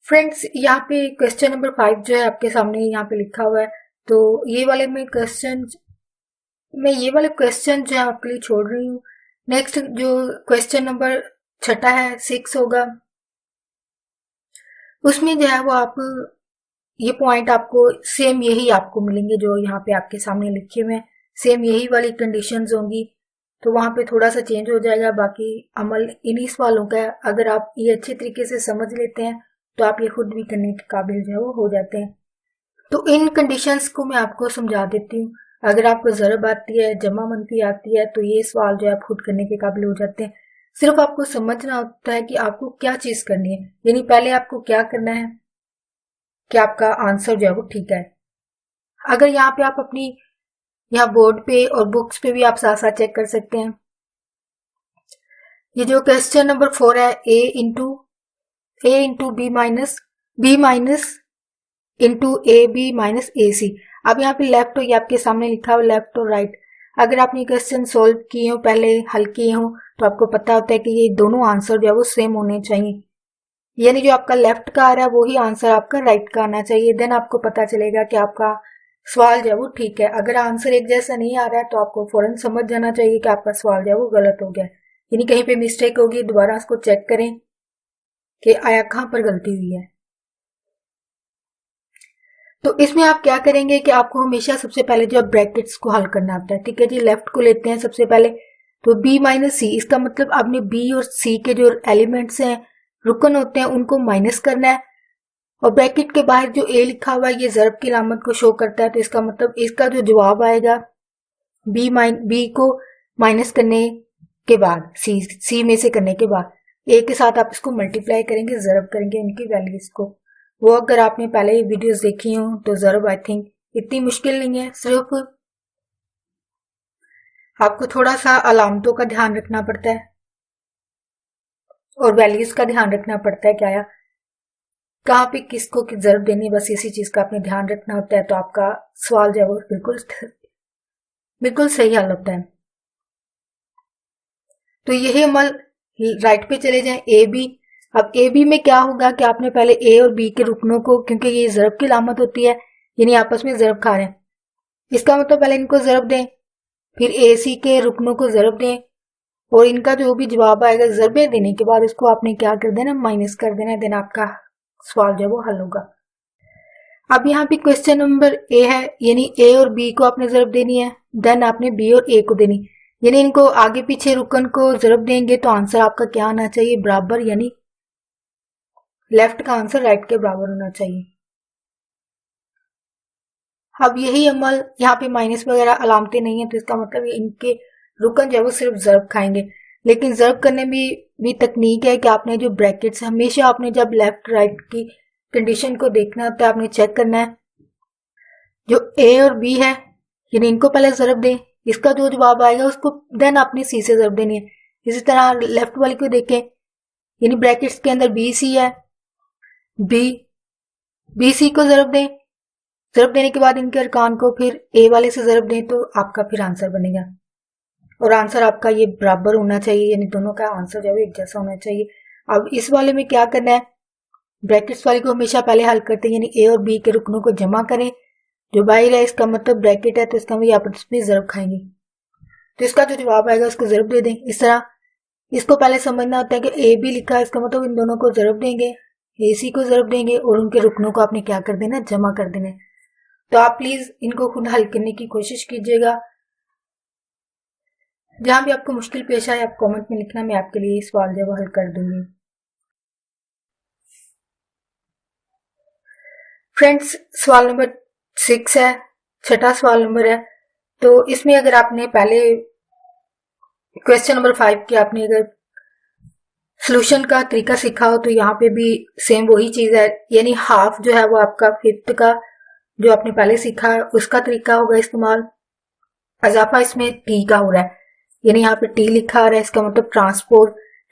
Friends, यहाँ पे question number 5 जो है आपके सामने यहाँ पे लिखा हुआ है। तो ये वाले क्वेश्चन जो है आपके लिए छोड़ रही हूँ। नेक्स्ट जो क्वेश्चन नंबर 6 है, 6 होगा, उसमें जो है वो आप ये पॉइंट आपको सेम यही आपको मिलेंगे जो यहाँ पे आपके सामने लिखे हुए हैं। सेम यही वाली कंडीशंस होंगी, तो वहां पे थोड़ा सा चेंज हो जाएगा। बाकी अमल इन्हीं सवालों का है। अगर आप ये अच्छे तरीके से समझ लेते हैं तो आप ये खुद भी करने के काबिल जो है वो हो जाते हैं। तो इन कंडीशंस को मैं आपको समझा देती हूँ। अगर आपको ज़रब आती है, जमा मनफी आती है, तो ये सवाल जो है आप खुद करने के काबिल हो जाते हैं। सिर्फ आपको समझना होता है कि आपको क्या चीज करनी है, यानी पहले आपको क्या करना है कि आपका आंसर जो है वो ठीक है। अगर यहाँ पे आप अपनी यहाँ बोर्ड पे और बुक्स पे भी आप साथ साथ चेक कर सकते हैं। ये जो क्वेश्चन नंबर 4 है, a into b minus into a b minus a c. अब यहाँ पे लेफ्ट हो, ये आपके सामने लिखा हुआ लेफ्ट और राइट। अगर आपने क्वेश्चन सोल्व किए हो, पहले हल किए हो, तो आपको पता होता है कि ये दोनों आंसर जो है वो सेम होने चाहिए, यानी जो आपका लेफ्ट का आ रहा है वही आंसर आपका राइट का आना चाहिए। देन आपको पता चलेगा कि आपका सवाल जो है वो ठीक है। अगर आंसर एक जैसा नहीं आ रहा है तो आपको फौरन समझ जाना चाहिए कि आपका सवाल जो है वो गलत हो गया, यानी कहीं पे मिस्टेक होगी। दोबारा उसको चेक करें कि आया कहां पर गलती हुई है। तो इसमें आप क्या करेंगे कि आपको हमेशा सबसे पहले जो ब्रैकेट्स को हल करना होता है। ठीक है जी, लेफ्ट को लेते हैं सबसे पहले। तो बी माइनस सी, इसका मतलब आपने बी और सी के जो एलिमेंट्स हैं, रुकन होते हैं, उनको माइनस करना है। और ब्रैकेट के बाहर जो ए लिखा हुआ है ये ज़रब की अलामत को शो करता है, तो इसका मतलब इसका जो जवाब आएगा बी को माइनस करने के बाद, सी में से करने के बाद ए के साथ आप इसको मल्टीप्लाई करेंगे, ज़रब करेंगे उनकी वैल्यूज को। वो अगर आपने पहले ही वीडियोस देखी हो तो ज़रब आई थिंक इतनी मुश्किल नहीं है। सिर्फ आपको थोड़ा सा अलामतों का ध्यान रखना पड़ता है और वैल्यूज का ध्यान रखना पड़ता है, क्या कहाँ पे किसको किस ज़रब देनी है, बस इसी चीज का आपने ध्यान रखना होता है। तो आपका सवाल जो है वो बिल्कुल सही हल होता है। तो यही अमल राइट पे चले जाएं, ए बी। अब ए बी में क्या होगा कि आपने पहले ए और बी के रुकनों को, क्योंकि ये ज़रब की अलामत होती है, यानी आपस में ज़रब खा रहे हैं, इसका मतलब पहले इनको ज़रब दें, फिर ए सी के रुकनों को ज़रब दें, और इनका जो भी जवाब आएगा ज़रबे देने के बाद इसको आपने क्या कर देना, माइनस कर देना। देन आपका सवाल जो है वो हल होगा। अब यहाँ पे क्वेश्चन नंबर ए है, यानी ए और बी को आपने ज़रब देनी है, देन आपने बी और ए को देनी, यानी इनको आगे पीछे रुकन को ज़रब देंगे तो आंसर आपका क्या आना चाहिए, बराबर, यानी लेफ्ट का आंसर राइट के बराबर होना चाहिए। अब यही अमल यहाँ पे माइनस वगैरह अलामतें नहीं है, तो इसका मतलब इनके रुकन जो है वो सिर्फ ज़रब खाएंगे। लेकिन ज़रब करने में भी तकनीक है कि आपने जो ब्रैकेट्स, हमेशा आपने जब लेफ्ट राइट की कंडीशन को देखना होता है, आपने चेक करना है जो ए और बी है, यानी इनको पहले ज़रब दें, इसका जो जवाब आएगा उसको देन आपने सी से ज़रब देनी है। इसी तरह लेफ्ट वाली को देखें, यानी ब्रैकेट्स के अंदर बी सी है, बी सी को ज़रब दें, ज़रब देने के बाद इनके अरकान को फिर ए वाले से ज़रब दें, तो आपका फिर आंसर बनेगा। और आंसर आपका ये बराबर होना चाहिए, यानी दोनों का आंसर जो है एक जैसा होना चाहिए। अब इस वाले में क्या करना है, ब्रैकेट्स वाले को हमेशा पहले हल करते हैं, यानी ए और बी के रुकनों को जमा करें, जो बाहर है इसका मतलब ब्रैकेट है, तो इसका मतलब आपस में ज़रब खाएंगे, तो इसका जो जवाब आएगा उसको ज़रब दे दें। इस तरह इसको पहले समझना होता है कि ए बी लिखा है, इसका मतलब इन दोनों को ज़रब देंगे, ए सी को ज़रब देंगे, और उनके रुकनों को आपने क्या कर देना, जमा कर देना। तो आप प्लीज इनको खुद हल करने की कोशिश कीजिएगा। जहां भी आपको मुश्किल पेश आए आप कमेंट में लिखना, मैं आपके लिए सवाल जो हल कर दूंगी। फ्रेंड्स, सवाल नंबर 6 है, 6वां सवाल नंबर है। तो इसमें अगर आपने पहले क्वेश्चन नंबर 5 की आपने अगर सोल्यूशन का तरीका सीखा हो, तो यहाँ पे भी सेम वही चीज है, यानी हाफ जो है वो आपका फिफ्थ का जो आपने पहले सीखा है उसका तरीका होगा इस्तेमाल। अजाफा इसमें टी का हो रहा है, यानी यहाँ पे टी लिखा आ रहा है, इसका मतलब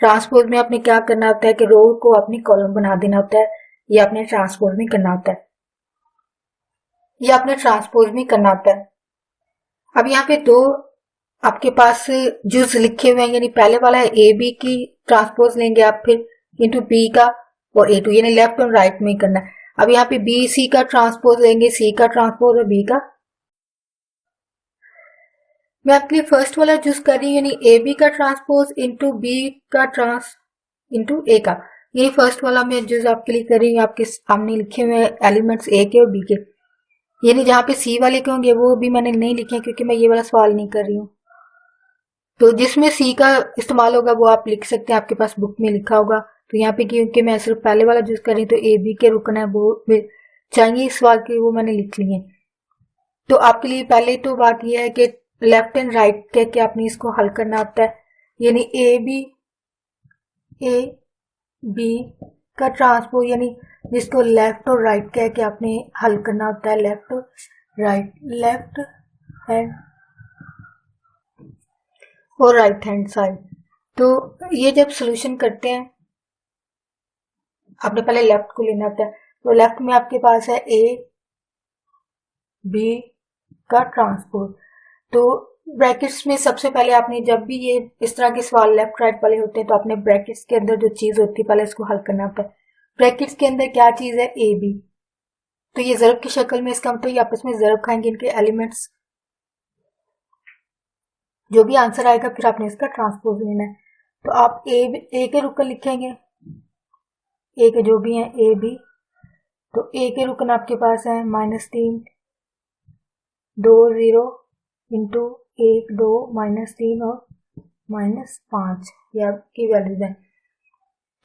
ट्रांसपोज में आपने क्या करना होता है कि रो को अपनी कॉलम बना देना होता है, ये आपने ट्रांसपोज में करना होता है, ये आपने ट्रांसपोज में करना होता है। अब यहाँ पे दो आपके पास जुज लिखे हुए हैं, यानी पहले वाला है ए बी की ट्रांसपोज लेंगे आप, फिर इंटू बी का और A2 यानी लेफ्ट और राइट में करना है। अब यहाँ पे बी सी का ट्रांसपोज लेंगे, सी का ट्रांसपोज और बी का। मैं आपके लिए फर्स्ट वाला चूज कर रही हूँ, यानी ए बी का ट्रांसपोज इंटू बी का ट्रांस इंटू ए का। ये फर्स्ट वाला मैं चूज आपके लिए कर रही हूँ। आपके सामने लिखे हुए एलिमेंट्स ए के और बी के, यानी जहाँ पे सी वाले के होंगे वो भी मैंने नहीं लिखे क्योंकि मैं ये वाला सवाल नहीं कर रही हूँ। तो जिसमें सी का इस्तेमाल होगा वो आप लिख सकते हैं, आपके पास बुक में लिखा होगा। तो यहाँ पे क्योंकि मैं सिर्फ पहले वाला चूज कर रही हूँ तो ए बी के रुकन है वो चाहिए इस सवाल के, वो मैंने लिख लिए। तो आपके लिए पहले तो बात यह है कि लेफ्ट एंड राइट कह के आपने इसको हल करना होता है, यानी ए बी का ट्रांसपोज यानी जिसको लेफ्ट और राइट कह के आपने हल करना होता है, लेफ्ट और राइट, लेफ्ट हैंड और राइट हैंड साइड। तो ये जब सोल्यूशन करते हैं आपने पहले लेफ्ट को लेना होता है। तो लेफ्ट में आपके पास है ए बी का ट्रांसपोज। तो ब्रैकेट्स में सबसे पहले आपने जब भी ये इस तरह के सवाल लेफ्ट राइट वाले होते हैं तो आपने ब्रैकेट्स के अंदर जो चीज होती है पहले इसको हल करना होता है। ब्रैकेट्स के अंदर क्या चीज है, ए बी। तो ये ज़रब की शक्ल में, इसका मतलब ये आपस में ज़रब खाएंगे इनके एलिमेंट्स। जो भी आंसर आएगा फिर आपने इसका ट्रांसपोज लेना है। तो आप ए के रुकन लिखेंगे, ए के जो भी हैं ए बी। तो ए के रुकन आपके पास है -3 2 0 इंटू 1 2 -3 और -5, ये आपकी वैल्यूज है।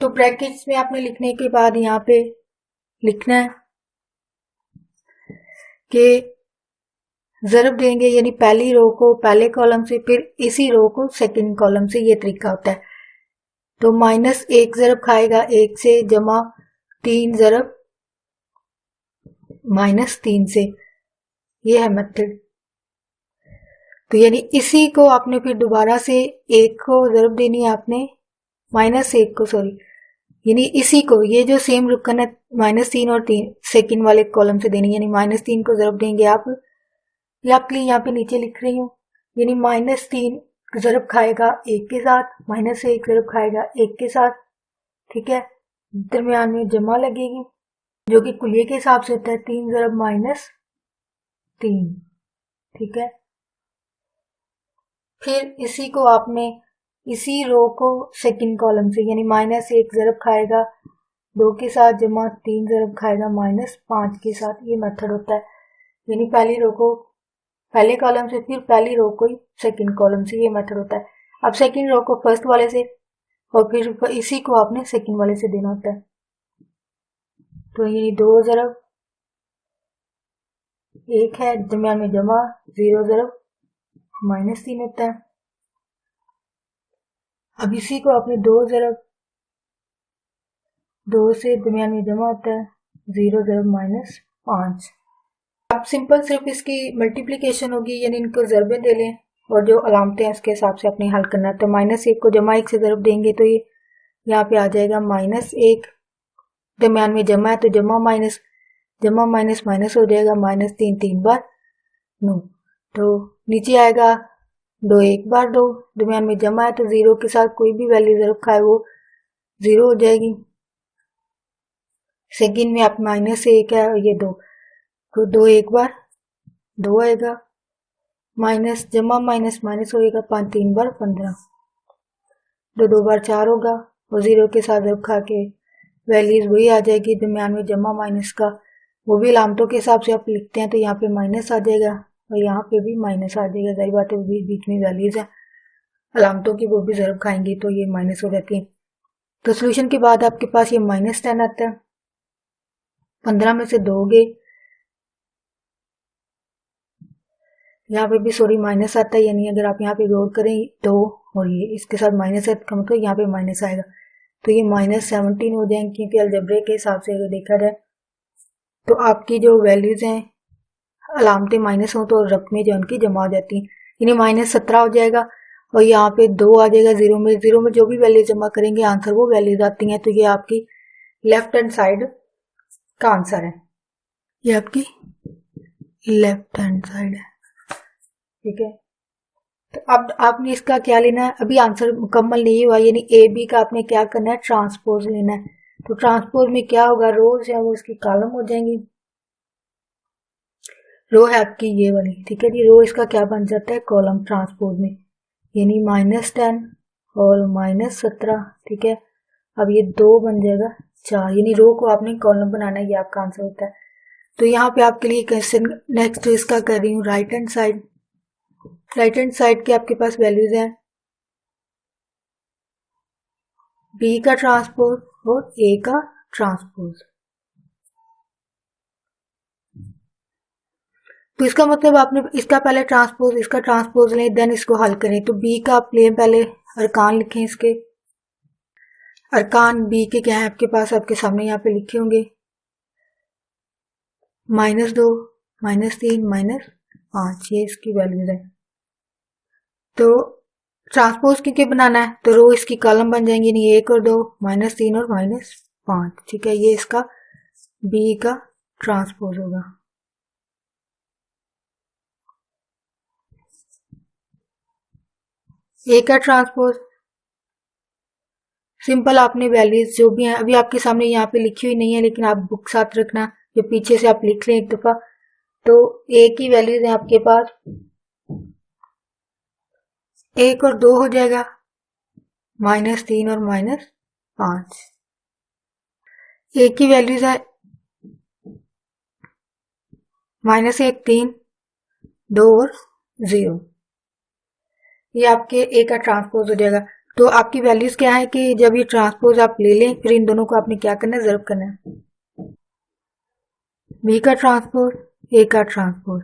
तो ब्रैकेट्स में आपने लिखने के बाद यहाँ पे लिखना है कि ज़रब देंगे, यानी पहली रो को पहले कॉलम से फिर इसी रो को सेकंड कॉलम से, ये तरीका होता है। तो -1 ज़रब खाएगा 1 से, जमा 3 ज़रब -3 से, ये है मेथड। तो यानी इसी को आपने फिर दोबारा से 1 को ज़रब देनी है आपने, -1 को सॉरी, यानी इसी को, ये जो सेम रुकन है -3 और 3 सेकंड वाले कॉलम से देनी, यानी -3 को ज़रब देंगे आप, ये आपके लिए यहाँ पे नीचे लिख रही हूँ, यानी -3 ज़रब खाएगा 1 के साथ, -1 ज़रब खाएगा 1 के साथ, ठीक है। दरमियान में जमा लगेगी जो कि कुलिये के हिसाब से होता है 3 ज़रब -3, ठीक है। फिर इसी को आपने इसी रो को सेकंड कॉलम से, यानी -1 ज़रब खाएगा 2 के साथ, जमा 3 ज़रब खाएगा -5 के साथ, ये मेथड होता है। यानी पहली रो को पहले कॉलम से फिर पहली रो को सेकंड कॉलम से, ये मेथड होता है। अब सेकंड रो को फर्स्ट वाले से और फिर इसी को आपने सेकंड वाले से देना होता है। तो ये 2 ज़रब 1 है, दरमियान में जमा 0 ज़रब -3 होता है। अब इसी को आपने 2 ज़रब 2 से, दरमियान में जमा होता है 0 ज़रब -5। अब सिंपल सिर्फ इसकी मल्टीप्लिकेशन होगी, यानी इनको ज़रबें दे लें और जो अलामतें हैं उसके हिसाब से अपने हल करना है। तो -1 को जमा 1 से ज़रब देंगे तो ये यहाँ पे आ जाएगा -1, दरमियान में जमा है तो जमा माइनस हो जाएगा, -3 3 बार 9, तो नीचे आएगा 2 1 बार 2, दरमियान में जमा है तो 0 के साथ कोई भी वैल्यू ज़रब खाए वो 0 हो जाएगी। सेकंड में आप -1 है और ये 2, तो 2 1 बार 2 आएगा, माइनस जमा माइनस होएगा 5 3 बार 15, 2 बार 4 होगा और 0 के साथ जब खा के वैल्यूज वही आ जाएगी, दरमियान में जमा माइनस का, वो भी अलामतों के हिसाब से आप लिखते हैं तो यहाँ पे माइनस आ जाएगा और यहाँ पे भी माइनस आ जाएगा। सही बात है, वो भी बीच में वैल्यूज है अलामतों की, वो भी ज़रब खाएंगे तो ये माइनस हो जाती है। तो सोल्यूशन के बाद आपके पास ये -10 आता है, 15 में से 2 गए, यहाँ पे भी सॉरी माइनस आता है, यानी अगर आप यहाँ पे गौर करें तो, और ये इसके साथ माइनस है का मतलब यहाँ पे माइनस आएगा, तो ये -17 हो जाएंगे क्योंकि अलजबरे के हिसाब से अगर देखा जाए तो आपकी जो वैल्यूज हैं अलामतें माइनस हो तो रकम में जो उनकी जमा हो जाती हैं, यानी -17 हो जाएगा और यहाँ पे 2 आ जाएगा, 0 में जो भी वैल्यू जमा करेंगे आंसर वो वैल्यूज आती हैं। तो ये आपकी लेफ्ट हैंड साइड का आंसर है, ये आपकी लेफ्ट हैंड साइड है, ठीक है। तो अब आपने इसका क्या लेना है, अभी आंसर मुकम्मल नहीं हुआ, यानी ए बी का आपने क्या करना है, ट्रांसपोज लेना है। तो ट्रांसपोज में क्या होगा, रोज है वो इसकी कॉलम हो जाएंगी। रो है आपकी ये वाली, ठीक है जी, रो इसका क्या बन जाता है, कॉलम ट्रांसपोज में, यानी -10 और -17, ठीक है। अब ये 2 बन जाएगा 4, यानी रो को आपने कॉलम बनाना है, ये आपका आंसर होता है। तो यहाँ पे आपके लिए क्वेश्चन नेक्स्ट इसका कर रही हूँ right hand side. Right hand side के आपके पास वैल्यूज हैं बी का ट्रांसपोज और ए का ट्रांसपोज। तो इसका मतलब आपने इसका पहले ट्रांसपोज इसका ट्रांसपोज लें, देन इसको हल करें। तो बी का आप लें, पहले अरकान लिखें इसके। अरकान बी के क्या है आपके पास, आपके सामने यहाँ पे लिखे होंगे, -2, -3, -5, ये इसकी वैल्यूज है। तो ट्रांसपोज के बनाना है तो रो इसकी कॉलम बन जाएंगी, नहीं 1 और 2, -3 और -5, ठीक है। ये इसका बी का ट्रांसपोज होगा। ए का ट्रांसपोज सिंपल, आपने वैल्यूज जो भी हैं अभी आपके सामने यहाँ पे लिखी हुई नहीं है, लेकिन आप बुक साथ रखना, ये पीछे से आप लिख लें एक दफा। तो ए की वैल्यूज है आपके पास 1 और 2 हो जाएगा, -3 और -5। ए की वैल्यूज है -1, 3, 2 और 0। ये आपके ए का ट्रांसपोज हो जाएगा। तो आपकी वैल्यूज क्या है कि जब ये ट्रांसपोज आप ले लें, फिर इन दोनों को आपने क्या करना है, ज़र्ब करना है। बी का ट्रांसपोज, ए का ट्रांसपोज,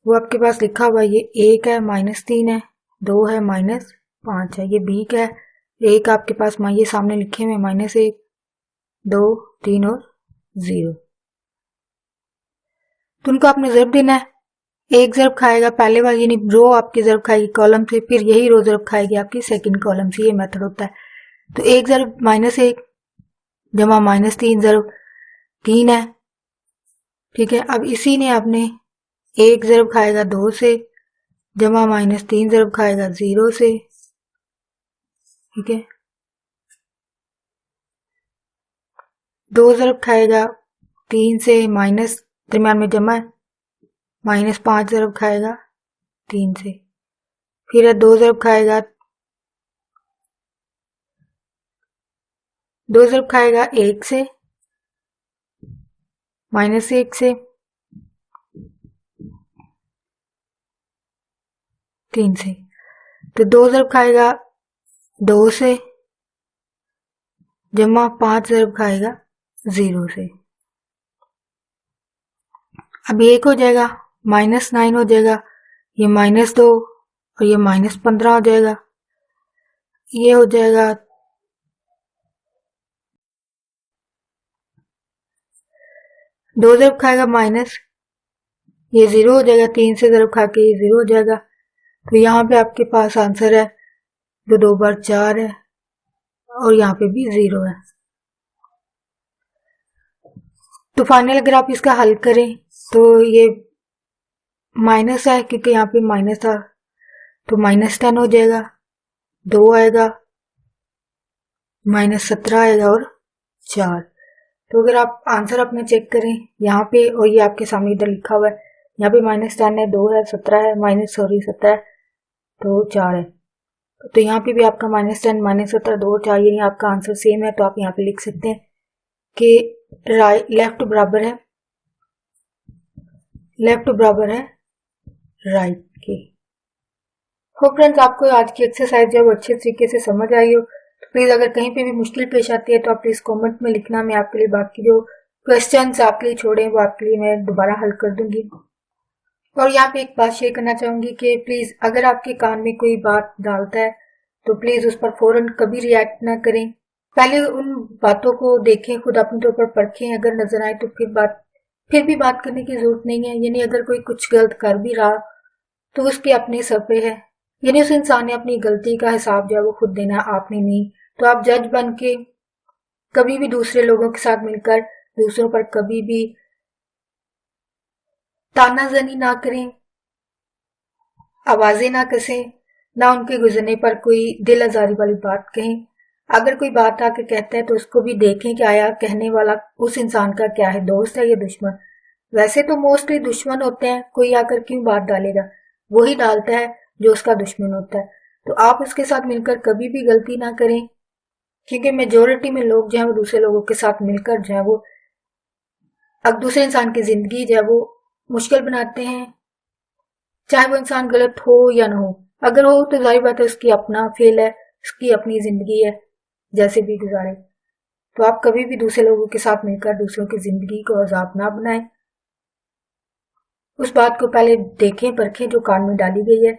वो आपके पास लिखा हुआ है, ये ए का है -3 है, 2 है, -5 है। ये बी का है, ए का आपके पास ये सामने लिखे हुए -1, 2, 3 और 0। तो उनको आपने ज़र्ब देना है। एक ज़र्ब खाएगा पहले वाली, यानी रो आपकी ज़र्ब खाएगी कॉलम से, फिर यही रो ज़र्ब खाएगी आपकी सेकंड कॉलम से। ये मेथड होता है। तो एक ज़र्ब -1 जमा -3 ज़र्ब 3 है, ठीक है। अब इसी ने आपने एक ज़र्ब खाएगा 2 से, जमा -3 ज़र्ब खाएगा 0 से, ठीक है। 2 ज़र्ब खाएगा 3 से, माइनस दरम्यान में जमा है, -5 ज़र्ब खाएगा 3 से, फिर 2 ज़र्ब खाएगा 1 से, -1 से, 3 से। तो 2 ज़र्ब खाएगा 2 से, जमा 5 ज़र्ब खाएगा 0 से। अब ये 1 हो जाएगा, -9 हो जाएगा, ये -2 और ये -15 हो जाएगा। ये हो जाएगा 2 ज़र्ब खाएगा माइनस, ये 0 हो जाएगा, 3 से ज़र्ब खा के ये 0 हो जाएगा। तो यहाँ पे आपके पास आंसर है जो 2 बार 4 है, और यहाँ पे भी 0 है। तो फाइनल अगर आप इसका हल करें तो ये माइनस है, क्योंकि यहाँ पे माइनस था, तो -10 हो जाएगा, 2 आएगा, -17 आएगा और 4। तो अगर आप आंसर अपने चेक करें यहाँ पे, और ये आपके सामने इधर लिखा हुआ है, यहाँ पे -10 है, 2 है, 17 है, -17 है, तो 4 है। तो यहाँ पे भी आपका -10, -17, 2, 4, यानी आपका आंसर सेम है। तो आप यहाँ पे लिख सकते हैं कि लेफ्ट बराबर है राइट के। तो फ्रेंड्स, आपको आज की एक्सरसाइज जब अच्छे तरीके से समझ आई हो तो प्लीज अगर कहीं पे भी मुश्किल पेश आती है तो आप प्लीज कमेंट में लिखना। मैं आपके लिए बाकी जो क्वेश्चंस आपके लिए छोड़े वो आपके लिए मैं दोबारा हल कर दूंगी। और यहाँ पे एक बात शेयर करना चाहूंगी कि प्लीज अगर आपके कान में कोई बात डालता है तो प्लीज उस पर फौरन कभी रिएक्ट ना करें। पहले उन बातों को देखें, खुद अपने तौर पर परखें, अगर नजर आए तो फिर भी बात करने की जरूरत नहीं है। यानी अगर कोई कुछ गलत कर भी रहा तो उसके अपने सर पे है, यानी उस इंसान ने अपनी गलती का हिसाब जो है वो खुद देना, आपने नहीं। तो आप जज बन के कभी भी दूसरे लोगों के साथ मिलकर दूसरों पर कभी भी तानाजनी ना करें, आवाजें ना कसें, ना उनके गुजरने पर कोई दिल आजारी वाली बात कहें। अगर कोई बात आके कहता है तो उसको भी देखें कि आया कहने वाला उस इंसान का क्या है, दोस्त है या दुश्मन। वैसे तो मोस्टली दुश्मन होते हैं, कोई आकर क्यों बात डालेगा, वही डालता है जो उसका दुश्मन होता है। तो आप उसके साथ मिलकर कभी भी गलती ना करें, क्योंकि मेजोरिटी में लोग जो है वो दूसरे लोगों के साथ मिलकर जो है वो अब दूसरे इंसान की जिंदगी जो है वो मुश्किल बनाते हैं, चाहे वो इंसान गलत हो या ना हो। अगर हो तो जाहिर बात है उसकी अपना फेल है, उसकी अपनी जिंदगी है, जैसे भी गुजारे। तो आप कभी भी दूसरे लोगों के साथ मिलकर दूसरों की जिंदगी को अजाब ना बनाएं। उस बात को पहले देखें परखें जो कान में डाली गई है,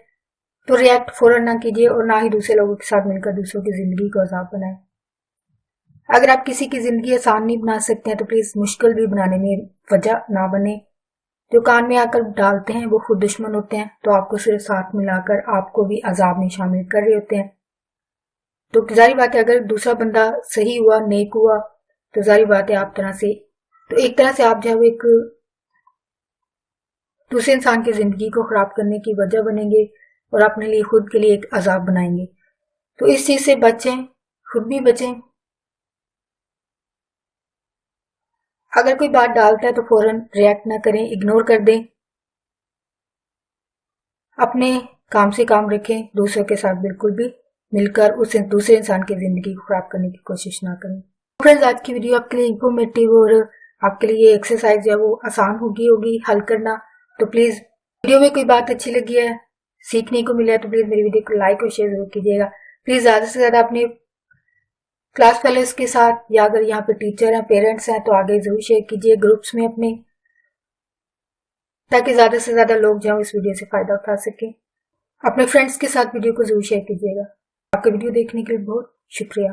तो रिएक्ट फौरन ना कीजिए और ना ही दूसरे लोगों के साथ मिलकर दूसरों की जिंदगी को अजाब बनाएं। अगर आप किसी की जिंदगी आसान नहीं बना सकते हैं तो प्लीज मुश्किल भी बनाने में वजह ना बने। जो कान में आकर डालते हैं वो खुद दुश्मन होते हैं, तो आपको सिर्फ साथ मिलाकर आपको भी अजाब में शामिल कर रहे होते हैं। तो जाहिर बात है अगर दूसरा बंदा सही हुआ, नेक हुआ, तो जाहिर बात है आप तरह से तो एक तरह से आप जो है वो एक दूसरे इंसान की जिंदगी को खराब करने की वजह बनेंगे और अपने लिए खुद के लिए एक अजाब बनाएंगे। तो इस चीज से बचें, खुद भी बचें। अगर कोई बात डालता है तो फौरन रिएक्ट ना करें, इग्नोर कर दें। अपने काम से काम रखें, दूसरों के साथ बिल्कुल भी मिलकर उस दूसरे इंसान की जिंदगी को खराब करने की कोशिश ना करें। फ्रेंड्स, आज की वीडियो आपके लिए इंफॉर्मेटिव और आपके लिए ये एक्सरसाइज जो है वो आसान होगी हल करना। तो प्लीज वीडियो में कोई बात अच्छी लगी है, सीखने को मिला है, तो प्लीज मेरी वीडियो को लाइक और शेयर जरूर कीजिएगा। प्लीज ज्यादा से ज्यादा अपने क्लास फेलोज के साथ या अगर यहाँ पे टीचर हैं, पेरेंट्स हैं तो आगे जरूर शेयर कीजिए ग्रुप्स में अपने, ताकि ज्यादा से ज्यादा लोग जो इस वीडियो से फायदा उठा सके। अपने फ्रेंड्स के साथ वीडियो को जरूर शेयर कीजिएगा। आपका वीडियो देखने के लिए बहुत शुक्रिया।